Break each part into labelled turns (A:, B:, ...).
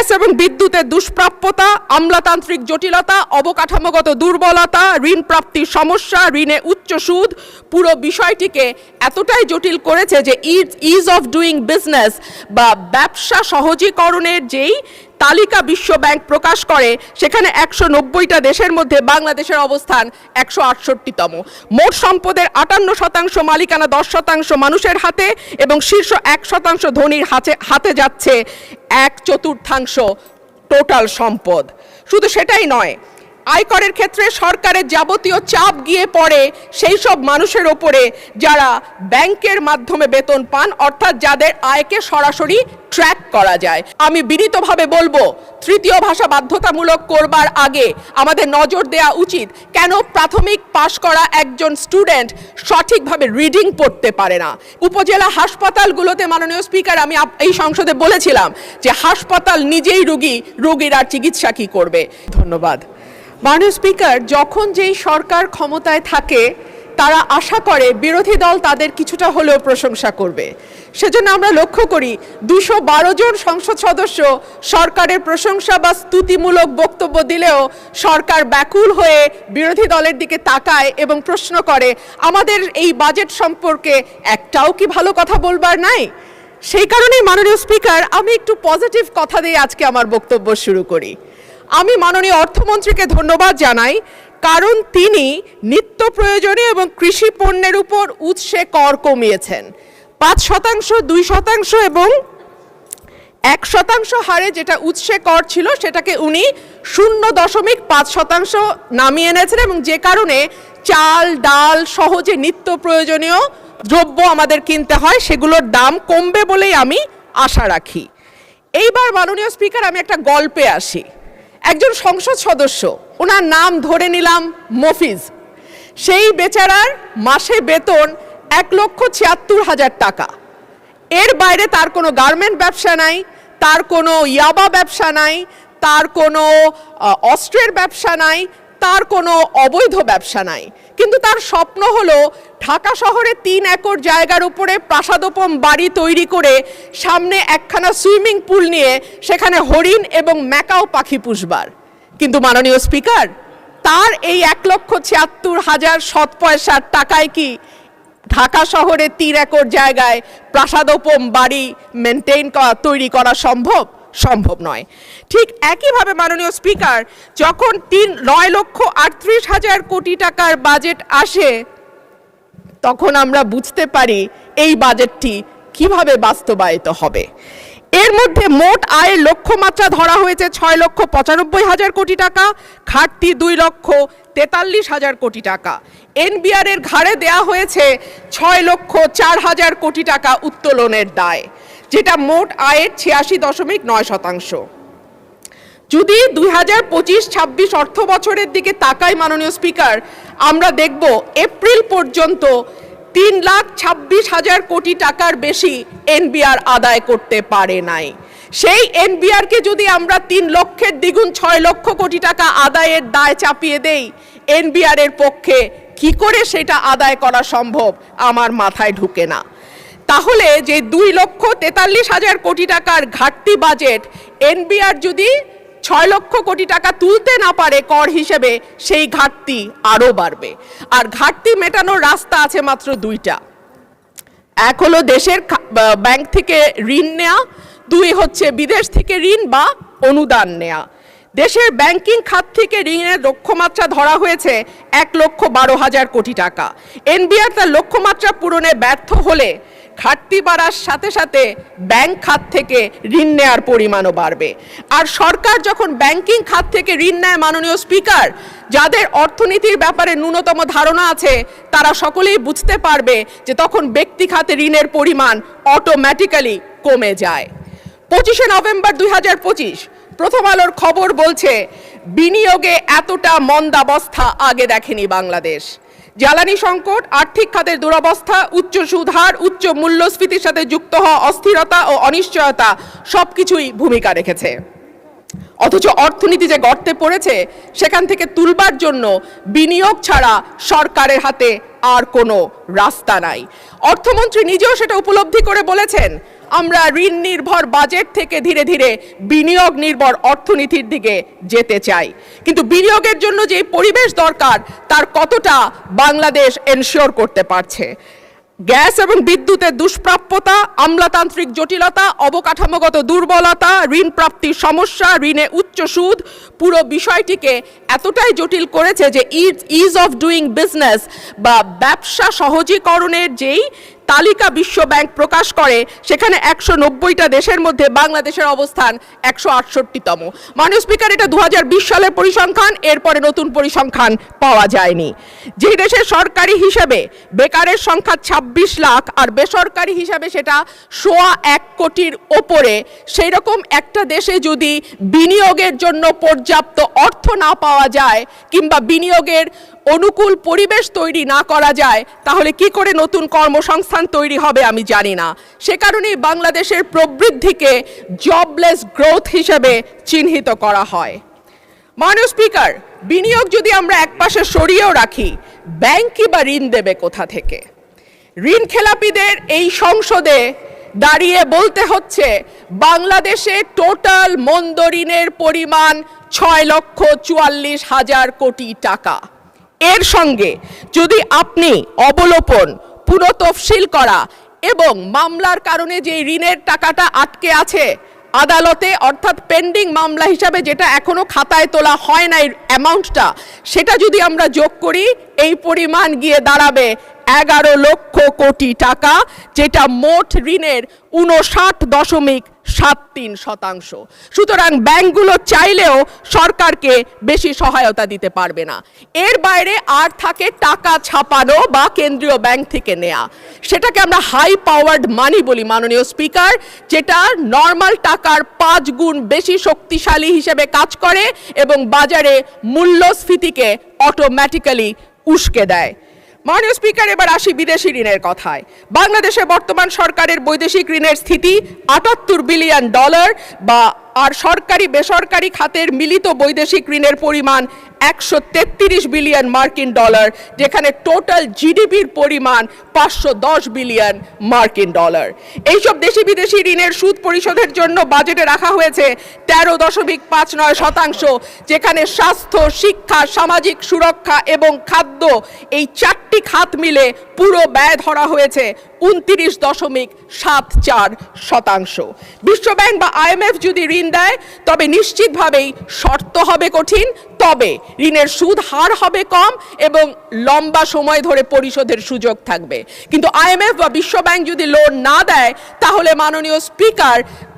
A: Gas এবং বিদ্যুতের দুষ্প্রাপ্যতা, আমলাতান্ত্রিক জটিলতা, অবকাঠামোগত দুর্বলতা, ঋণ প্রাপ্তির সমস্যা, ঋণে উচ্চ সুদ পুরো বিষয়টিকে এতটাই জটিল করেছে যে ইজ অফ ডুইং বিজনেস বা ব্যবসা সহজীকরণের যেই তালিকা বিশ্ব ব্যাংক প্রকাশ করে সেখানে 190টা দেশের মধ্যে বাংলাদেশের অবস্থান 168তম। মোট সম্পদের 58% মালিকানা 10% মানুষের হাতে এবং শীর্ষ 1% ধনীর হাতে যাচ্ছে 1/4 টোটাল সম্পদ। শুধু সেটাই নয়, আয়করের ক্ষেত্রে সরকারের যাবতীয় চাপ গিয়ে পড়ে সেই সব মানুষের ওপরে যারা ব্যাংকের মাধ্যমে বেতন পান, অর্থাৎ যাদের আয়কে সরাসরি ট্র্যাক করা যায়। আমি বিনীতভাবে বলবো, তৃতীয় ভাষা বাধ্যতামূলক করবার আগে আমাদের নজর দেওয়া উচিত কেন প্রাথমিক পাশ করা একজন স্টুডেন্ট সঠিকভাবে রিডিং পড়তে পারে না। উপজেলা হাসপাতালগুলোতে মাননীয় স্পিকার আমি এই সংসদে বলেছিলাম যে হাসপাতাল নিজেই রোগীর আর চিকিৎসা কি করবে। ধন্যবাদ। মাননীয় স্পিকার, যখন যেই সরকার ক্ষমতায় থাকে তারা আশা করে বিরোধী দল তাদের কিছুটা হলেও প্রশংসা করবে। সেজন্য আমরা লক্ষ্য করি 212 জন সংসদ সদস্য সরকারের প্রশংসা বা স্তুতিমূলক বক্তব্য দিলেও সরকার ব্যাকুল হয়ে বিরোধী দলের দিকে তাকায় এবং প্রশ্ন করে, আমাদের এই বাজেট সম্পর্কে একটাও কি ভালো কথা বলবার নাই? সেই কারণেই মাননীয় স্পিকার, আমি একটু পজিটিভ কথা দিয়ে আজকে আমার বক্তব্য শুরু করি। আমি মাননীয় অর্থমন্ত্রীকে ধন্যবাদ জানাই, কারণ তিনি নিত্য প্রয়োজনীয় এবং কৃষি পণ্যের উপর উৎসে কর কমিয়েছেন। 5%, 2% এবং 1% হারে যেটা উৎসে কর ছিল সেটাকে উনি 0.5% নামিয়ে এনেছেন এবং যে কারণে চাল, ডাল সহ যে নিত্য প্রয়োজনীয় দ্রব্য আমাদের কিনতে হয় সেগুলোর দাম কমবে বলেই আমি আশা রাখি। এইবার মাননীয় স্পিকার, আমি একটা গল্পে আসি। একজন সংসদ সদস্য, ওনার নাম ধরে নিলাম মফিজ, সেই বেচারার মাসে বেতন 1,76,000 টাকা। এর বাইরে তার কোনো গার্মেন্ট ব্যবসা নাই, তার কোনো ইয়াবা ব্যবসা নাই, তার কোনো অস্ত্রের ব্যবসা নাই, তার কোনো অবৈধ ব্যবসা নাই। কিন্তু তার স্বপ্ন হলো ঢাকা শহরে 3 একর জায়গার উপরে প্রাসাদোপম বাড়ি তৈরি করে সামনে একখানা সুইমিং পুল নিয়ে সেখানে হরিণ এবং ম্যাকাও পাখি পুষবার। কিন্তু মাননীয় স্পিকার, তার এই 1,76,000 সৎ পয়সার টাকায় কি ঢাকা শহরে 3 একর জায়গায় প্রাসাদোপম বাড়ি তৈরি করা সম্ভব নয়। ঠিক একইভাবে মাননীয় স্পিকার, যখন 9,38,000 কোটি টাকার বাজেট আসে তখন আমরা বুঝতে পারি এই বাজেটটি কিভাবে বাস্তবায়িত হবে। এর মধ্যে মোট আয়ের লক্ষ্যমাত্রা ধরা হয়েছে 6,95,000 কোটি টাকা, ঘাটতি 2,43,000 কোটি টাকা। এনবিআর এর ঘাড়ে দেয়া হয়েছে 6,04,000 কোটি টাকা উত্তোলনের দায়, যেটা মোট আয়ের 86.9%। যদি 2025-26 অর্থ বছরের দিকে তাকাই মাননীয় স্পিকার, আমরা দেখব এপ্রিল পর্যন্ত 3,26,000 কোটি টাকার বেশি এনবিআর আদায় করতে পারে নাই। সেই এনবিআরকে যদি আমরা 3 লক্ষের দ্বিগুণ 6 লক্ষ কোটি টাকা আদায়ের দায় চাপিয়ে দেই, এনবিআর এর পক্ষে কি করে সেটা আদায় করা সম্ভব আমার মাথায় ঢুকে না। তাহলে যে 2,43,000 কোটি টাকার ঘাটতি বাজেট, এনবিআর যদি 6 লক্ষ কোটি টাকা তুলতে না পারে কর হিসেবে, সেই ঘাটতি আরও বাড়বে। আর ঘাটতি মেটানোর রাস্তা আছে মাত্র 2টা। এক হলো দেশের ব্যাংক থেকে ঋণ নেয়া, 2 হচ্ছে বিদেশ থেকে ঋণ বা অনুদান নেয়া। দেশের ব্যাংকিং খাত থেকে ঋণের লক্ষ্যমাত্রা ধরা হয়েছে 1,12,000 কোটি টাকা। এনবিআর তার লক্ষ্যমাত্রা পূরণে ব্যর্থ হলে ঘাটতি বাড়ার সাথে সাথে ব্যাংক খাত থেকে ঋণ নেয়ার পরিমাণও বাড়বে। আর সরকার যখন ব্যাংকিং খাত থেকে ঋণ নেয় মাননীয় স্পিকার, যাদের অর্থনীতির ব্যাপারে ন্যূনতম ধারণা আছে তারা সকলেই বুঝতে পারবে যে তখন ব্যক্তি খাতে ঋণের পরিমাণ অটোমেটিক্যালি কমে যায়। 25শে নভেম্বর 2025 প্রথম আলোর খবর বলছে, বিনিয়োগে এতটা মন্দাবস্থা আগে দেখেনি বাংলাদেশ। জ্বালানি সংকট, আর্থিক খাতের দুরবস্থা, উচ্চ সুদ হার, উচ্চ মূল্যস্ফীতির সাথে যুক্ত হওয়া অস্থিরতা ও অনিশ্চয়তা সবকিছুই ভূমিকা রেখেছে। অথচ অর্থনীতি যে গর্তে পড়েছে সেখান থেকে তুলবার জন্য বিনিয়োগ ছাড়া সরকারের হাতে আর কোনো রাস্তা নাই। অর্থমন্ত্রী নিজেও সেটা উপলব্ধি করে বলেছেন, আমরা ঋণ নির্ভর বাজেট থেকে ধীরে ধীরে বিনিয়োগ নির্ভর অর্থনীতির দিকে যেতে চাই। কিন্তু বিনিয়োগের জন্য যে পরিবেশ দরকার তার কতটা বাংলাদেশ এনশিওর করতে পারছে? গ্যাস এবং বিদ্যুতের দুষ্প্রাপ্যতা, আমলাতান্ত্রিক জটিলতা, অবকাঠামোগত দুর্বলতা, ঋণ প্রাপ্তির সমস্যা, ঋণে উচ্চ সুদ পুরো বিষয়টিকে এতটাই জটিল করেছে যে ইজ অফ ডুইং বিজনেস বা ব্যবসা সহজীকরণের যেই তালিকা বিশ্ব ব্যাংক প্রকাশ করে সেখানে 190টা দেশের মধ্যে বাংলাদেশের অবস্থান 168তম। মাননীয় স্পিকার, এটা 2020 সালের পরিসংখ্যান, এরপরে নতুন পরিসংখ্যান পাওয়া যায়নি। যেই দেশের সরকারি হিসেবে বেকারের সংখ্যা 26 লাখ আর বেসরকারি হিসাবে সেটা 1.25 কোটির ওপরে, সেই রকম একটা দেশে যদি বিনিয়োগের জন্য পর্যাপ্ত অর্থ না পাওয়া যায় কিংবা বিনিয়োগের অনুকূল পরিবেশ তৈরি না করা যায় তাহলে কি করে নতুন কর্মসংস্থান তৈরি হবে আমি জানি না। সে কারণেই বাংলাদেশের প্রবৃদ্ধিকে জবলেস গ্রোথ হিসেবে চিহ্নিত করা হয়। মাননীয় স্পিকার, বিনিয়োগ যদি আমরা একপাশে সরিয়েও রাখি, ব্যাংক কি বা ঋণ দেবে কোথা থেকে? ঋণ খেলাপিদের এই সংসদে দাঁড়িয়ে বলতে হচ্ছে বাংলাদেশে টোটাল মন্দ ঋণের পরিমাণ 6,44,000 কোটি টাকা। এর সঙ্গে যদি আপনি অবলোপন, পুনঃতফসিল করা এবং মামলার কারণে যে ঋণের টাকাটা আটকে আছে আদালতে, অর্থাৎ পেন্ডিং মামলা হিসাবে যেটা এখনো খাতায় তোলা হয় না অ্যামাউন্টটা, সেটা যদি আমরা যোগ করি এই পরিমাণ গিয়ে দাঁড়াবে 11 লক্ষ কোটি টাকা, যেটা মোট ঋণের 59.73%। সুতরাং ব্যাংকগুলো চাইলেও সরকারকে বেশি সহায়তা দিতে পারবে না। এর বাইরে আর থাকে টাকা ছাপানো বা কেন্দ্রীয় ব্যাংক থেকে নেয়া, সেটাকে আমরা হাই পাওয়ার্ড মানি বলি মাননীয় স্পিকার, যেটা নর্মাল টাকার 5 গুণ বেশি শক্তিশালী হিসেবে কাজ করে এবং বাজারে মূল্যস্ফীতিকে অটোমেটিক্যালি উস্কে দেয়। মাননীয় স্পিকার, এবার আসি বিদেশি ঋণের কথায়। বাংলাদেশে বর্তমান সরকারের বৈদেশিক ঋণের স্থিতি $78 বিলিয়ন বা আর সরকারি বেসরকারি খাতের মিলিত বৈদেশিক ঋণের পরিমাণ 133 বিলিয়ন মার্কিন ডলার, যেখানে টোটাল জিডিপির পরিমাণ 510 বিলিয়ন মার্কিন ডলার। এইসব দেশি বিদেশি ঋণের সুদ পরিশোধের জন্য বাজেটে রাখা হয়েছে 13.59%, যেখানে স্বাস্থ্য, শিক্ষা, সামাজিক সুরক্ষা এবং খাদ্য এই 4টি খাত মিলে পুরো ব্যয় ধরা হয়েছে 29.74%। বিশ্বব্যাংক বা IMF যদি ঋণ দেয় তবে নিশ্চিতভাবেই শর্ত হবে কঠিন, তবে ঋণের সুদ হার হবে কম এবং লম্বা সময় ধরে পরিশোধের সুযোগ থাকবে। কিন্তু IMF বা বিশ্বব্যাংক যদি লোন না দেয় তাহলে মাননীয় স্পিকার,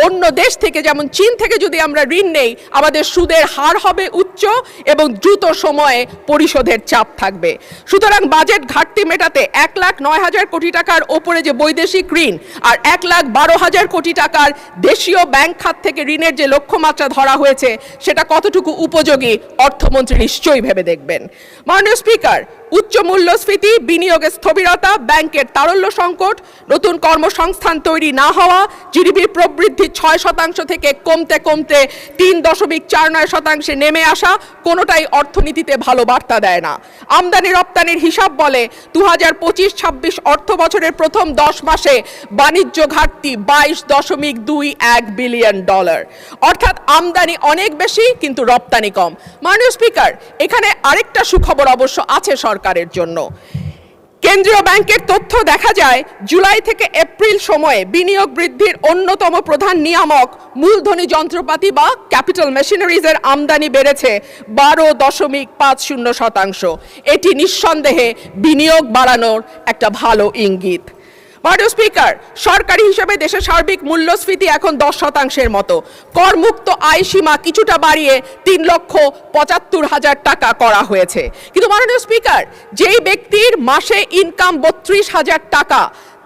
A: অন্য দেশ থেকে যেমন চীন থেকে যদি আমরা ঋণ নেই, আমাদের সুদের হার হবে উচ্চ এবং দ্রুত সময়ে পরিশোধের চাপ থাকবে। সুতরাং বাজেট ঘাটতি মেটাতে 1,09,000 কোটি টাকার ওপরে যে বৈদেশিক ঋণ আর 1,12,000 কোটি টাকার দেশীয় ব্যাংক খাত থেকে ঋণের যে লক্ষ্যমাত্রা ধরা হয়েছে সেটা কতটুকু উপযোগী অর্থমন্ত্রী নিশ্চয়ই ভেবে দেখবেন। মাননীয় স্পিকার, উচ্চ মূল্যস্ফীতি, বিনিয়োগের স্থবিরতা, ব্যাংকের তারল্য সংকট, নতুন কর্মসংস্থান তৈরি না হওয়া, জিডিপির প্রবৃদ্ধি 6% থেকে কমতে কমতে 3.49% নেমে আসা কোনোটাই অর্থনীতিতে ভালো বার্তা দেয় না। আমদানি রপ্তানির হিসাব বলে 2025-26 অর্থ বছরের প্রথম 10 মাসে বাণিজ্য ঘাটতি $22.21 বিলিয়ন, অর্থাৎ আমদানি অনেক বেশি কিন্তু রপ্তানি কম। মাননীয় স্পিকার, এখানে আরেকটা সুখবর অবশ্য আছে সরকারের জন্য। কেন্দ্রীয় ব্যাংকের তথ্য দেখা যায় জুলাই থেকে এপ্রিল সময়ে বিনিয়োগ বৃদ্ধির অন্যতম প্রধান নিয়ামক মূলধনী যন্ত্রপাতি বা ক্যাপিটাল মেশিনারিজের আমদানি বেড়েছে 12.50%। এটি নিঃসন্দেহে বিনিয়োগ বাড়ানোর একটা ভালো ইঙ্গিত। মাননীয় স্পিকার, সরকারি হিসেবে দেশের সার্বিক মূল্যস্ফীতি এখন 10% মতো। করমুক্ত আয় সীমা কিছুটা বাড়িয়ে 3,75,000 টাকা করা হয়েছে। কিন্তু মাননীয় স্পিকার, যেই ব্যক্তির মাসে ইনকাম 32,000 টাকা,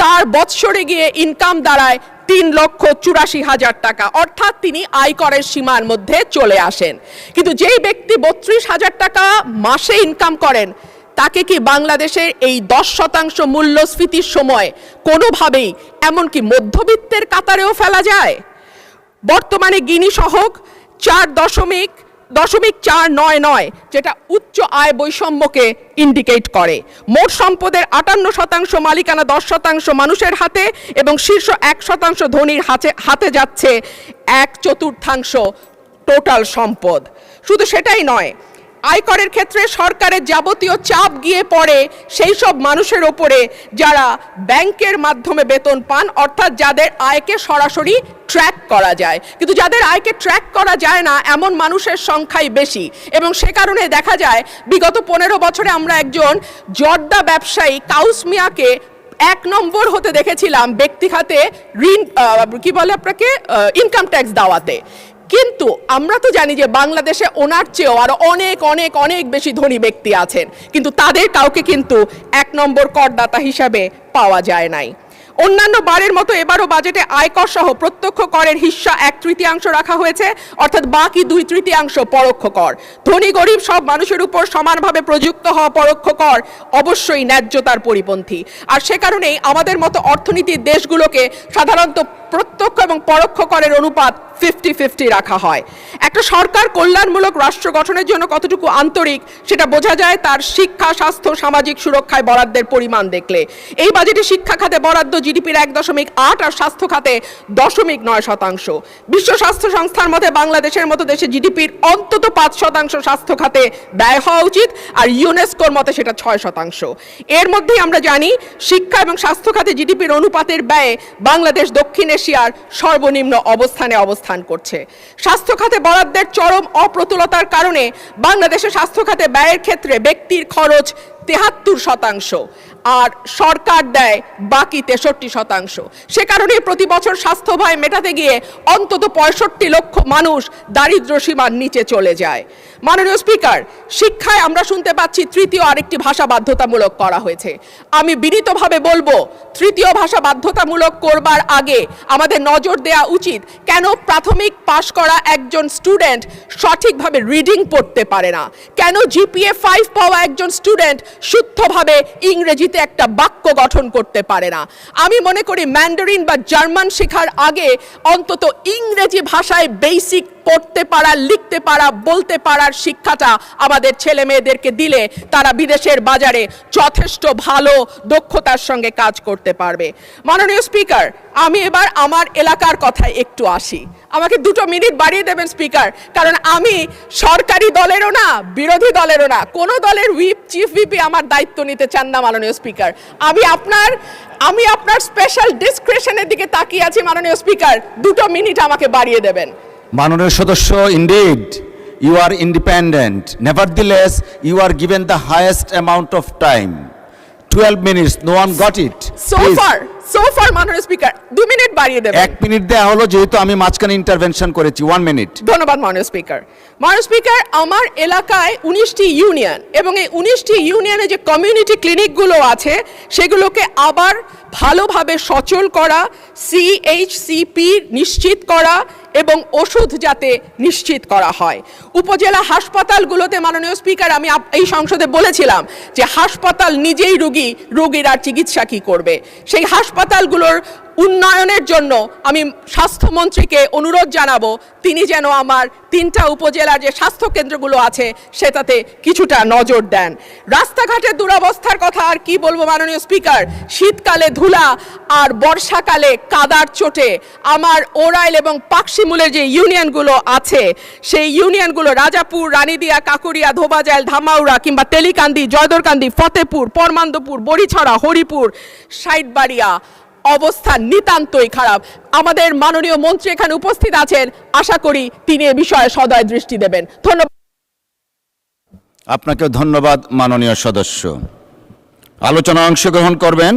A: তার বৎসরে গিয়ে ইনকাম দাঁড়ায় 3,84,000 টাকা, অর্থাৎ তিনি আয়করের সীমার মধ্যে চলে আসেন। কিন্তু যেই ব্যক্তি 32,000 টাকা মাসে ইনকাম করেন তাকে কি বাংলাদেশের এই 10% মূল্যস্ফীতির সময় কোনোভাবেই এমনকি মধ্যবিত্তের কাতারেও ফেলা যায়? বর্তমানে গিনি সহক 0.499, যেটা উচ্চ আয় বৈষম্যকে ইন্ডিকেট করে। মোট সম্পদের 58% মালিকানা 10% মানুষের হাতে এবং শীর্ষ 1% ধনীর হাতে যাচ্ছে 1/4 টোটাল সম্পদ। শুধু সেটাই নয়, আয়করের ক্ষেত্রে সরকারের যাবতীয় চাপ গিয়ে পড়ে সেই সব মানুষের ওপরে যারা ব্যাংকের মাধ্যমে বেতন পান, অর্থাৎ যাদের আয়কে সরাসরি ট্র্যাক করা যায়। কিন্তু যাদের আয়কে ট্র্যাক করা যায় না এমন মানুষের সংখ্যাই বেশি, এবং সে কারণে দেখা যায় বিগত 15 বছরে আমরা একজন জর্দা ব্যবসায়ী কাউস মিয়াকে 1 নম্বর হতে দেখেছিলাম ব্যক্তি খাতে ঋণ কি বলে আপনাকে ইনকাম ট্যাক্স দেওয়াতে। কিন্তু আমরা তো জানি যে বাংলাদেশে ওনার চেয়েও আরো অনেক অনেক অনেক বেশি ধনী ব্যক্তি আছেন, কিন্তু তাদের কাউকে কিন্তু 1 নম্বর করদাতা হিসাবে পাওয়া যায় নাই। অন্যান্য বারের মতো এবারও বাজেটে আয়কর সহ প্রত্যক্ষ করের হিস্সা 1/3 রাখা হয়েছে, অর্থাৎ বাকি 2/3 পরোক্ষ কর। ধনী গরিব সব মানুষের উপর সমানভাবে প্রযুক্ত হওয়া পরোক্ষ কর অবশ্যই ন্যায্যতার পরিপন্থী। আর সে কারণেই আমাদের মতো অর্থনীতির দেশগুলোকে সাধারণত প্রত্যক্ষ এবং পরোক্ষ করের অনুপাত 50-50 রাখা হয়। একটা সরকার কল্যাণমূলক রাষ্ট্র গঠনের জন্য কতটুকু আন্তরিক সেটা বোঝা যায় তার শিক্ষা, স্বাস্থ্য, সামাজিক সুরক্ষায় বরাদ্দের পরিমাণ দেখলে। এই বাজেটে শিক্ষা খাতে বরাদ্দ জিডিপির 1.8 আর স্বাস্থ্য খাতে 0.9%। বিশ্ব স্বাস্থ্য সংস্থার মতে বাংলাদেশের মতো দেশে জিডিপির অন্তত 5% স্বাস্থ্য খাতে ব্যয় হওয়া উচিত, আর ইউনেস্কোর মতে সেটা 6%। এর মধ্যেই আমরা জানি শিক্ষা এবং স্বাস্থ্য খাতে জিডিপির অনুপাতের ব্যয়ে বাংলাদেশ দক্ষিণ এশিয়ার সর্বনিম্ন অবস্থানে অবস্থান করছে। স্বাস্থ্য খাতে বরাদ্দের চরম অপ্রতুলতার কারণে বাংলাদেশে স্বাস্থ্য খাতে ব্যয়ের ক্ষেত্রে ব্যক্তির খরচ 73% আর সরকার দেয় বাকি 63%। সে কারণে প্রতি বছর স্বাস্থ্য ব্যয় মেটাতে গিয়ে অন্তত 65 লক্ষ মানুষ দারিদ্র্য সীমার নিচে চলে যায়। মাননীয় স্পিকার, শিক্ষায় আমরা শুনতে পাচ্ছি তৃতীয় আরেকটি ভাষা বাধ্যতামূলক করা হয়েছে। আমি বিনীতভাবে বলবো, তৃতীয় ভাষা বাধ্যতামূলক করবার আগে আমাদের নজর দেওয়া উচিত কেন প্রাথমিক পাশ করা একজন স্টুডেন্ট সঠিকভাবে রিডিং পড়তে পারে না, কেন জিপিএ 5 পাওয়া একজন স্টুডেন্ট শুদ্ধভাবে ইংরেজিতে একটা বাক্য গঠন করতে পারে না। আমি মনে করি ম্যান্ডারিন বা জার্মান শেখার আগে অন্তত ইংরেজি ভাষায় বেসিক পড়তে পারা, লিখতে পারা, বলতে পারার শিক্ষাটা আমাদের ছেলে মেয়েদেরকে দিলে তারা বিদেশের বাজারে যথেষ্ট ভালো দক্ষতার সঙ্গে কাজ করতে পারবে। মাননীয় স্পিকার, আমি এবার আমার এলাকার কথায় একটু আসি। আমাকে 2 মিনিট বাড়িয়ে দেবেন স্পিকার, কারণ আমি সরকারি দলেরও না বিরোধী দলেরও না, কোনো দলের হুইপ চিফ হুইপই আমার দায়িত্ব নিতে চান না। মাননীয় স্পিকার, আমি আপনার স্পেশাল ডিসক্রিশনের দিকে তাকিয়ে আছি। মাননীয় স্পিকার, 2 মিনিট আমাকে বাড়িয়ে দেবেন।
B: মাননীয় সদস্য, indeed you are independent, nevertheless you are given the highest amount of time, 12 minutes, no one got it.
A: So far মাননীয় স্পিকার 2 মিনিট বাড়িয়ে দেবেন।
B: 1 মিনিট দেয়া হলো, যেহেতু আমি মাঝখানে ইন্টারভেনশন করেছি। 1 মিনিট।
A: ধন্যবাদ মাননীয় স্পিকার। মাননীয় স্পিকার, আমার এলাকায় 19টি ইউনিয়ন এবং এই 19টি ইউনিয়নে যে কমিউনিটি ক্লিনিকগুলো আছে সেগুলোকে আবার ভালোভাবে সচল করা, CHCP নিশ্চিত করা এবং ওষুধ যাতে নিশ্চিত করা হয়। উপজেলা হাসপাতালগুলোতে মাননীয় স্পিকার, আমি এই সংসদে বলেছিলাম যে হাসপাতাল নিজেই রোগীর আর চিকিৎসা কি করবে। সেই হাসপাতালগুলোর উন্নয়নের জন্য আমি স্বাস্থ্যমন্ত্রীকে অনুরোধ জানাবো তিনি যেন আমার 3টা উপজেলার যে স্বাস্থ্য কেন্দ্রগুলো আছে সেটাতে কিছুটা নজর দেন। রাস্তাঘাটের দুরবস্থার কথা আর কি বলবো মাননীয় স্পিকার, শীতকালে ধুলা আর বর্ষাকালে কাদার চোটে আমার ওরাইল এবং পাকশিমুলের যে ইউনিয়নগুলো আছে সেই ইউনিয়নগুলো রাজাপুর, রানীদিয়া, কাকুরিয়া, ধোবাজাইল, ধামাউড়া কিংবা তেলিকান্দি, জয়দরকান্দি, ফতেপুর, পরমান্দপুর, বড়িছড়া, হরিপুর, সাইটবাড়িয়া অবস্থা নিতান্তই খারাপ। আমাদের মাননীয় মন্ত্রী এখানে উপস্থিত আছেন, আশা করি তিনি এ বিষয়ে সদয় দৃষ্টি দেবেন। ধন্যবাদ।
B: আপনাকে ধন্যবাদ মাননীয় সদস্য। আলোচনায় অংশগ্রহণ করবেন